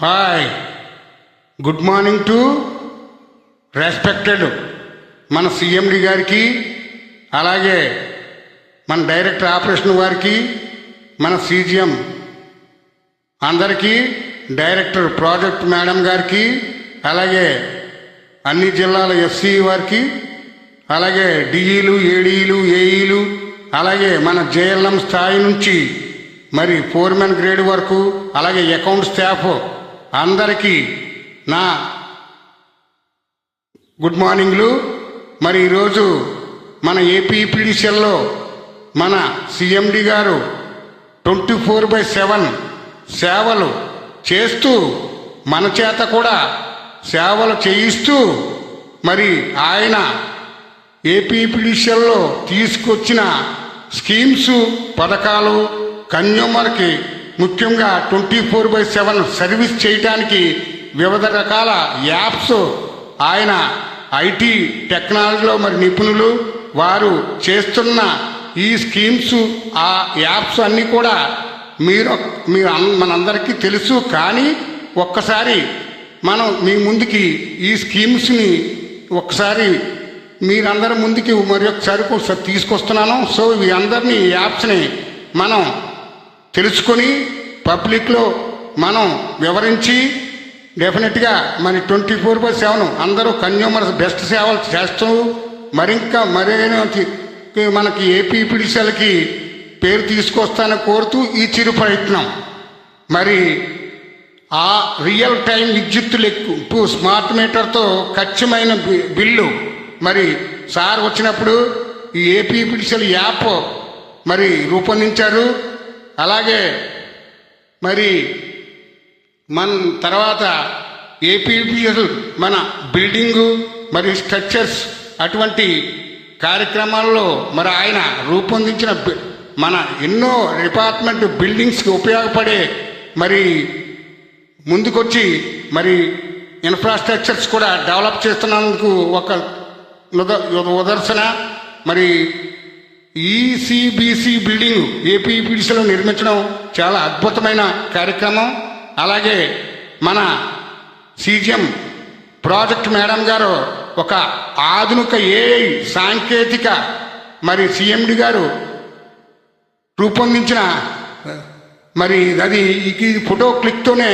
Hi, good morning to respected మన CMD గారికి, అలాగే మన డైరెక్టర్ ఆపరేషన్ వారికి, మన సీజీఎం అందరికీ, డైరెక్టర్ ప్రాజెక్ట్ మేడం గారికి, అలాగే అన్ని జిల్లాల ఎస్సీ వారికి, అలాగే డిఈలు, ఏడీలు, ఏఈలు, అలాగే మన జేఎల్ఎం స్థాయి నుంచి మరి ఫోర్మెన్ గ్రేడ్ వరకు, అలాగే అకౌంట్ స్టాఫ్ అందరికీ నా గుడ్ మార్నింగ్లు. మరి ఈరోజు మన ఏపీపీడీసీఎల్లో మన సిఎండి గారు 24/7 సేవలు చేస్తూ మన చేత కూడా సేవలు చేయిస్తూ మరి ఆయన ఏపీపీడీసీఎల్లో తీసుకొచ్చిన స్కీమ్స్, పథకాలు కన్యూమర్కి ముఖ్యంగా 24/7 సర్వీస్ చేయడానికి వివిధ రకాల యాప్స్ ఆయన ఐటీ టెక్నాలజీలో మరి నిపుణులు వారు చేస్తున్న ఈ స్కీమ్స్, ఆ యాప్స్ అన్నీ కూడా మీరు మనందరికీ తెలుసు. కానీ ఒక్కసారి మనం మీ ముందుకి ఈ స్కీమ్స్ని ఒక్కసారి మీరందరి ముందుకి మరి ఒకసారి తీసుకొస్తున్నాను. సో ఇవి అందరినీ యాప్స్ని మనం తెలుసుకొని పబ్లిక్లో మనం వివరించి డెఫినెట్గా మరి 24/7 అందరూ కన్యూమర్స్ బెస్ట్ సేవలు చేస్తూ మరింకా మరేనా మనకి ఏపీపీడీసీఎల్కి పేరు తీసుకొస్తానని కోరుతూ ఈ చిరు ప్రయత్నం. మరి ఆ రియల్ టైం విద్యుత్ లెక్కు స్మార్ట్ మీటర్తో ఖచ్చితమైన బిల్లు మరి సార్ వచ్చినప్పుడు ఈ ఏపీపీడీసీఎల్ యాప్ మరి రూపొందించారు. అలాగే మరి మన తర్వాత ఏపీపీఎల్ మన బిల్డింగు మరి స్ట్రక్చర్స్ అటువంటి కార్యక్రమాల్లో మరి ఆయన రూపొందించిన మన ఎన్నో డిపార్ట్మెంట్ బిల్డింగ్స్కి ఉపయోగపడే మరి ముందుకొచ్చి మరి ఇన్ఫ్రాస్ట్రక్చర్స్ కూడా డెవలప్ చేస్తున్నందుకు ఒక ఉదర్శన. మరి ఈసీబీసీ బిల్డింగ్ ఏపీపీడీసీలో నిర్మించడం చాలా అద్భుతమైన కార్యక్రమం. అలాగే మన సీజీఎం ప్రాజెక్ట్ మేడం గారు ఒక ఆధునిక ఏఐ సాంకేతిక మరి సిఎండి గారు రూపొందించిన మరి అది ఈ ఫోటో క్లిక్తోనే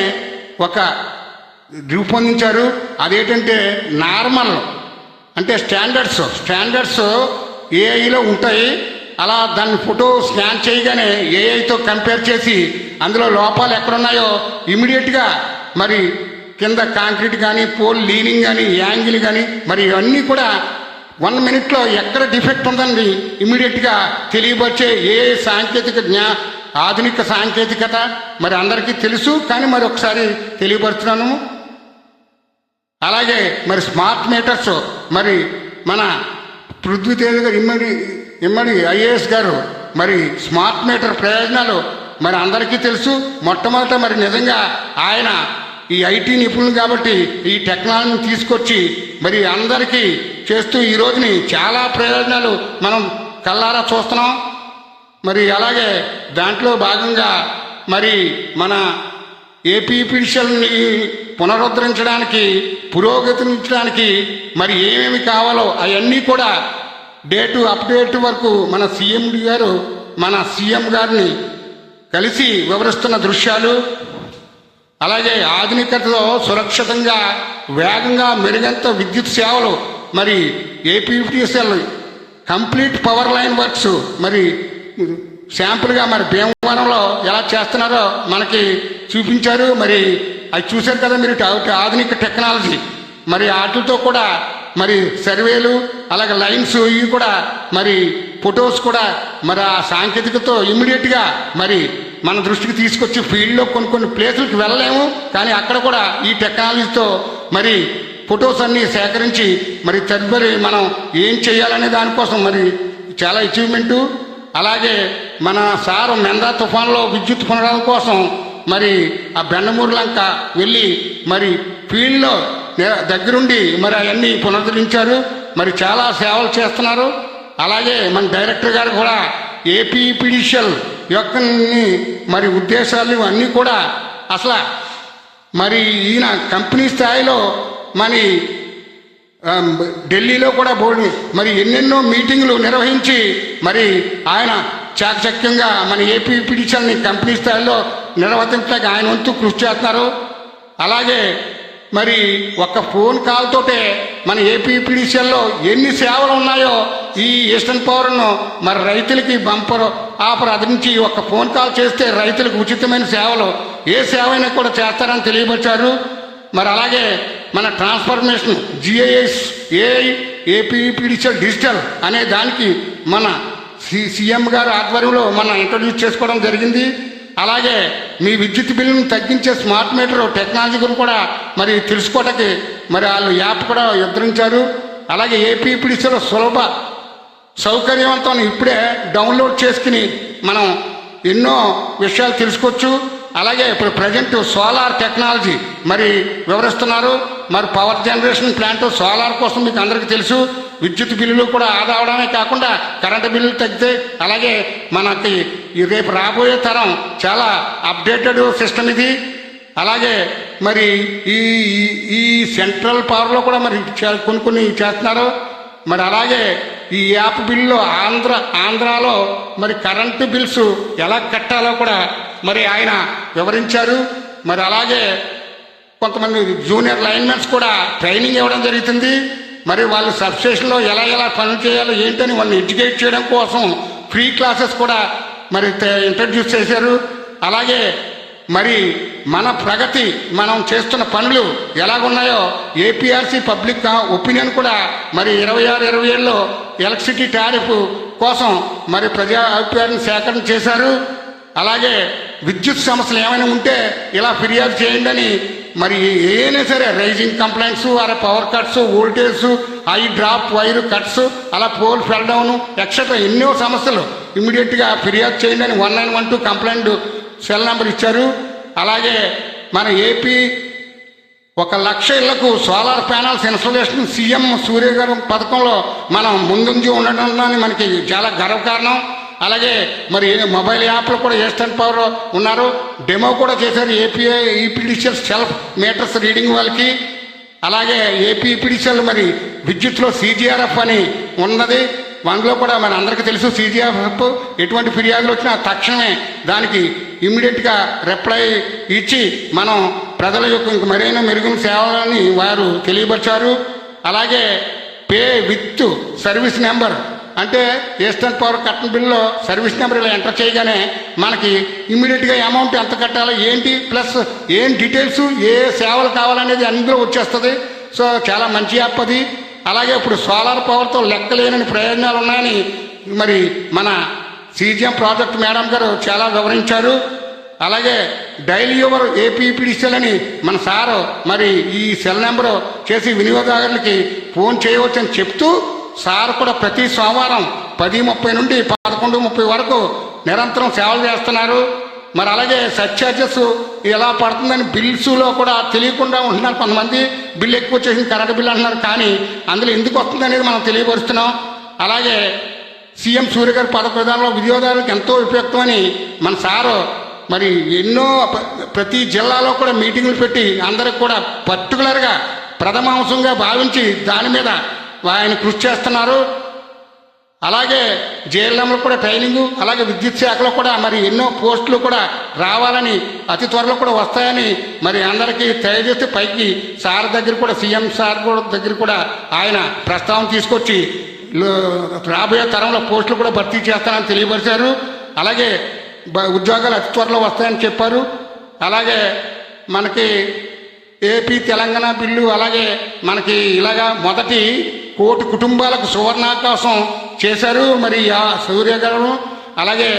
ఒక రూపొందించారు. అదేంటంటే నార్మల్ అంటే స్టాండర్డ్స్ ఏఐలో ఉంటాయి. అలా దాన్ని ఫోటో స్కాన్ చేయగానే ఏఐతో కంపేర్ చేసి అందులో లోపాలు ఎక్కడున్నాయో ఇమీడియట్గా మరి కింద కాంక్రీట్ కానీ, పోల్ లీనింగ్ కానీ, యాంగిల్ కానీ మరి ఇవన్నీ కూడా 1 minute ఎక్కడ డిఫెక్ట్ ఉందని ఇమీడియట్గా తెలియపరిచే ఏ ఆధునిక సాంకేతికత మరి అందరికీ తెలుసు. కానీ మరి ఒకసారి తెలియపరుస్తున్నాను. అలాగే మరి స్మార్ట్ మీటర్స్ మరి మన పృథ్వీతేజ గారు ఇమ్మడి ఐఏఎస్ గారు మరి స్మార్ట్ మీటర్ ప్రయోజనాలు మరి అందరికీ తెలుసు. మొట్టమొదట మరి నిజంగా ఆయన ఈ ఐటీ నిపుణులు కాబట్టి ఈ టెక్నాలజీని తీసుకొచ్చి మరి అందరికీ చేస్తూ ఈ రోజుని చాలా ప్రయోజనాలు మనం కళ్ళారా చూస్తున్నాం. మరి అలాగే దాంట్లో భాగంగా మరి మన ఏపీపీడీసీఎల్ని పునరుద్ధరించడానికి, పురోగతించడానికి మరి ఏమేమి కావాలో అవన్నీ కూడా అప్డేట్ వరకు మన సిఎండి గారు మన సీఎం గారిని కలిసి వివరిస్తున్న దృశ్యాలు, అలాగే ఆధునికతలో సురక్షితంగా వేగంగా మెరుగంత విద్యుత్ సేవలు మరి APPDCL complete power line works మరి శాంపుల్గా మరి భీమవరంలో ఎలా చేస్తున్నారో మనకి చూపించారు. మరి అది చూశారు కదా మీరు. ఆధునిక టెక్నాలజీ మరి వాటితో కూడా మరి సర్వేలు, అలాగే లైన్స్ ఇవి కూడా మరి ఫొటోస్ కూడా మరి ఆ సాంకేతికతో ఇమ్మీడియట్గా మరి మన దృష్టికి తీసుకొచ్చి ఫీల్డ్లో కొన్ని ప్లేసులకు వెళ్ళలేము, కానీ అక్కడ కూడా ఈ టెక్నాలజీతో మరి ఫొటోస్ అన్నీ సేకరించి మరి తదుపరి మనం ఏం చేయాలనే దానికోసం మరి చాలా అచీవ్మెంటు. అలాగే మన సారు మెందా తుఫాన్లో విద్యుత్ పునరాల కోసం మరి ఆ బెండమూరు లంక వెళ్ళి మరి ఫీల్డ్లో దగ్గరుండి మరి అవన్నీ పునరుద్ధరించారు. మరి చాలా సేవలు చేస్తున్నారు. అలాగే మన డైరెక్టర్ గారు కూడా ఏపీపీడీసీఎల్ యొక్క మరి ఉద్దేశాలు అన్నీ కూడా అసలు మరి ఈయన కంపెనీ స్థాయిలో మరి ఢిల్లీలో కూడా బోర్డు మరి ఎన్నెన్నో మీటింగులు నిర్వహించి మరి ఆయన చాకచక్యంగా మన ఏపీ పిటిషన్ని కంపెనీ స్థాయిలో నిర్వర్తించడానికి ఆయన వంతు కృషి చేస్తున్నారు. అలాగే మరి ఒక ఫోన్ కాల్ తోటే మన ఏపీ పిటిషన్లో ఎన్ని సేవలు ఉన్నాయో ఈ ఈస్టర్న్ పవర్ను మరి రైతులకి బంపర్ ఆఫర్ అందించి ఒక ఫోన్ కాల్ చేస్తే రైతులకు ఉచితమైన సేవలు ఏ సేవ అయినా కూడా చేస్తారని తెలియపరిచారు. మరి అలాగే మన transformation GIS AI AP petition digital అనే దానికి మన సీఎం గారు ఆధ్వర్యంలో మనం ఇంట్రడ్యూస్ చేసుకోవడం జరిగింది. అలాగే మీ విద్యుత్ బిల్లును తగ్గించే స్మార్ట్ మీటర్ టెక్నాలజీ గురించి కూడా మరి తెలుసుకోవడానికి మరి వాళ్ళు యాప్ కూడా ఉద్ధరించారు. అలాగే ఏపీ పిటిషన్ సులభ సౌకర్యవంతం ఇప్పుడే డౌన్లోడ్ చేసుకుని మనం ఎన్నో విషయాలు తెలుసుకోవచ్చు. అలాగే ఇప్పుడు ప్రజెంట్ సోలార్ టెక్నాలజీ మరి వివరిస్తున్నారు. మరి పవర్ జనరేషన్ ప్లాంట్ సోలార్ కోసం మీకు అందరికీ తెలుసు. విద్యుత్ బిల్లులు కూడా ఆదా అవడమే కాకుండా కరెంటు బిల్లులు తగ్గితే అలాగే మనకి రేపు రాబోయే తరం చాలా అప్డేటెడ్ సిస్టమ్ ఇది. అలాగే మరి ఈ ఈ సెంట్రల్ పవర్లో కూడా మరి కొన్ని చేస్తున్నారు. మరి అలాగే ఈ యాప్ బిల్లులో ఆంధ్రాలో మరి కరెంటు బిల్స్ ఎలా కట్టాలో కూడా మరి ఆయన వివరించారు. మరి అలాగే కొంతమంది జూనియర్ లైన్మెన్స్ కూడా ట్రైనింగ్ ఇవ్వడం జరుగుతుంది. మరి వాళ్ళు సబ్స్టేషన్లో ఎలా పనులు చేయాలో ఏంటని వాళ్ళని ఎడ్యుకేట్ చేయడం కోసం ఫ్రీ క్లాసెస్ కూడా మరి ఇంట్రడ్యూస్ చేశారు. అలాగే మరి మన ప్రగతి మనం చేస్తున్న పనులు ఎలాగున్నాయో ఏపీఆర్సీ పబ్లిక్ ఒపీనియన్ కూడా మరి 26-27లో ఎలక్ట్రిసిటీ టారిఫ్ కోసం మరి ప్రజా అభిప్రాయాన్ని సేకరణ చేశారు. అలాగే విద్యుత్ సమస్యలు ఏమైనా ఉంటే ఇలా ఫిర్యాదు చేయండి అని మరి ఏదైనా సరే రైజింగ్ కంప్లైంట్స్ అలా power cuts voltage high drop wire cuts అలా పోల్ ఫెల్ డౌన్ ఎక్సెట్రా ఎన్నో సమస్యలు ఇమ్మీడియట్గా ఫిర్యాదు చేయండి అని 1912 కంప్లైంట్ సెల్ నెంబర్ ఇచ్చారు. అలాగే మన ఏపీ 1,00,000 ఇళ్లకు సోలార్ ప్యానల్స్ ఇన్స్టాలేషన్ సీఎం సూర్య గారు పథకంలో మనం ముందుంచి ఉండడం మనకి చాలా గర్వకారణం. అలాగే మరి మొబైల్ యాప్లో కూడా ఈస్టర్న్ పవర్ ఉన్నారు. డెమో కూడా చేశారు ఈపీడిషియల్ సెల్ఫ్ మీటర్స్ రీడింగ్ వాళ్ళకి. అలాగే ఏపీడిషియల్ మరి విద్యుత్లో CGRF అని ఉన్నది. అందులో కూడా మన అందరికీ తెలుసు CGRF ఎటువంటి ఫిర్యాదులు వచ్చినా తక్షణమే దానికి ఇమ్మీడియట్గా రిప్లై ఇచ్చి మనం ప్రజల యొక్క ఇంక మరైన మెరుగైన సేవలని వారు తెలియపరిచారు. అలాగే పే విత్ సర్వీస్ నెంబర్ అంటే ఈస్టర్న్ పవర్ కట్టిన బిల్లులో సర్వీస్ నెంబర్ ఇలా ఎంటర్ చేయగానే మనకి ఇమ్మీడియట్గా అమౌంట్ ఎంత కట్టాలో ఏంటి ప్లస్ ఏం డీటెయిల్స్ ఏ సేవలు కావాలనేది అందులో వచ్చేస్తుంది. సో చాలా మంచి యాప్ అది. అలాగే ఇప్పుడు సోలార్ పవర్తో లెక్కలేనని ప్రయోజనాలు ఉన్నాయని మరి మన సీజీఎం ప్రాజెక్ట్ మేడం గారు చాలా వివరించారు. అలాగే డైలీ యువర్ ఏపీపీడిసిఎల్ అని మన సారు మరి ఈ సెల్ నెంబరు చేసి వినియోగదారులకి ఫోన్ చేయవచ్చని చెప్తూ సార్ కూడా ప్రతి సోమవారం 10:30 నుండి 11:30 వరకు నిరంతరం సేవలు చేస్తున్నారు. మరి అలాగే సర్చార్జెస్ ఎలా పడుతుందని బిల్స్లో కూడా తెలియకుండా ఉంటున్నారు. కొంతమంది బిల్లు ఎక్కువ వచ్చేసింది కరెంటు బిల్లు అంటున్నారు, కానీ అందులో ఎందుకు వస్తుంది అనేది మనం తెలియపరుస్తున్నాం. అలాగే సీఎం సూర్య గారి పథక విధానంలో వినియోగదారులకు ఎంతో ఉపయుక్తమని మన సారు మరి ఎన్నో ప్రతి జిల్లాలో కూడా మీటింగులు పెట్టి అందరికి కూడా పర్టికులర్గా ప్రథమాంశంగా భావించి దాని మీద ఆయన కృషి చేస్తున్నారు. అలాగే జేఎల్ఎంలో కూడా ట్రైనింగు, అలాగే విద్యుత్ శాఖలో కూడా మరి ఎన్నో పోస్టులు కూడా రావాలని అతి త్వరలో కూడా వస్తాయని మరి అందరికీ తెలియజేస్తే పైకి సార్ దగ్గర కూడా సీఎం సార్ దగ్గర కూడా ఆయన ప్రస్తావన తీసుకొచ్చి రాబోయే తరంలో పోస్టులు కూడా భర్తీ చేస్తానని తెలియపరిచారు. అలాగే ఉద్యోగాలు అతి త్వరలో వస్తాయని చెప్పారు. అలాగే మనకి ఏపీ తెలంగాణ బిల్లు అలాగే మనకి ఇలాగా మొదటి 1 కోటి కుటుంబాలకు సువర్ణావకాశం చేశారు మరి సూర్య గారు. అలాగే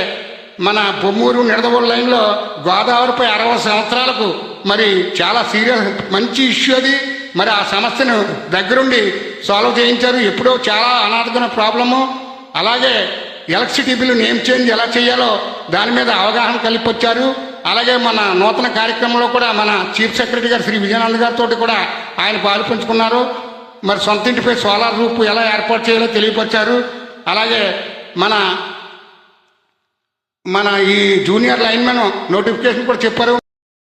మన బొమ్మూరు నిడదవోలు లైన్లో గోదావరిపై 60 సంవత్సరాలకు మరి చాలా సీరియస్ మంచి ఇష్యూ అది. మరి ఆ సమస్యను దగ్గరుండి సాల్వ్ చేయించారు. ఎప్పుడో చాలా అనాథమైన ప్రాబ్లము. అలాగే ఎలక్ట్రిసిటీ బిల్లు నేమ్ చేంజ్ ఎలా చేయాలో దాని మీద అవగాహన కల్పించారు. అలాగే మన నూతన కార్యక్రమంలో కూడా మన చీఫ్ సెక్రటరీ గారు శ్రీ విజయానంద్ గారితో కూడా ఆయన పాలు పంచుకున్నారు. మరి సొంత ఇంటిపై సోలార్ రూపు ఎలా ఏర్పాటు చేయాలో తెలియపరిచారు. అలాగే మన ఈ జూనియర్ లైన్మెన్ నోటిఫికేషన్ కూడా చెప్పారు.